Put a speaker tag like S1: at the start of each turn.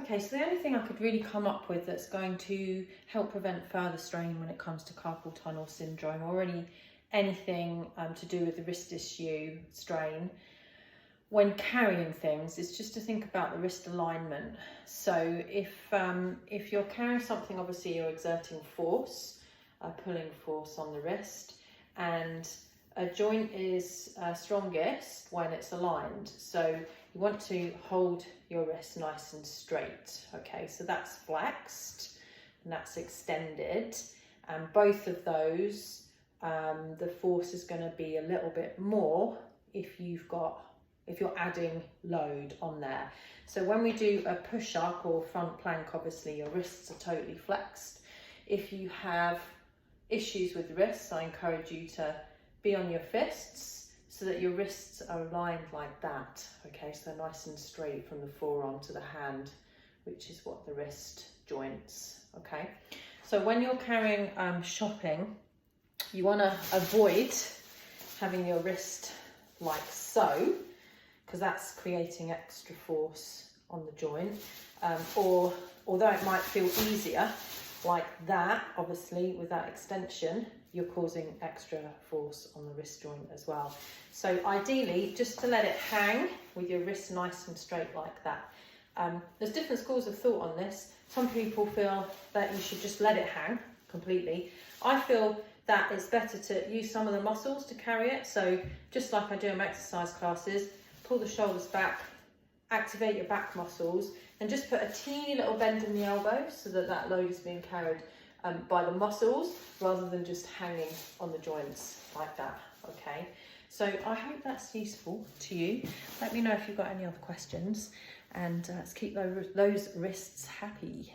S1: Okay, so the only thing I could really come up with that's going to help prevent further strain when it comes to carpal tunnel syndrome or anything to do with the wrist issue strain when carrying things is just to think about the wrist alignment. So if you're carrying something, obviously you're exerting force, pulling force on the wrist, and a joint is strongest when it's aligned. So you want to hold your wrist nice and straight. Okay, so that's flexed and that's extended, and both of those, the force is going to be a little bit more if you're adding load on there. So when we do a push-up or front plank, obviously your wrists are totally flexed. If you have issues with the wrists, I encourage you to be on your fists so that your wrists are aligned like that. Okay, so they're nice and straight from the forearm to the hand, which is what the wrist joints. Okay, so when you're carrying shopping, you want to avoid having your wrist like so, because that's creating extra force on the joint, or although it might feel easier like that, obviously with that extension you're causing extra force on the wrist joint as well. So ideally just to let it hang with your wrist nice and straight like that. There's different schools of thought on this. Some people feel that you should just let it hang completely. I feel that it's better to use some of the muscles to carry it. So just like I do in my exercise classes, pull the shoulders back, activate your back muscles, and just put a teeny little bend in the elbow so that that load is being carried by the muscles rather than just hanging on the joints like that. Okay, so I hope that's useful to you. Let me know if you've got any other questions, and let's keep those wrists happy.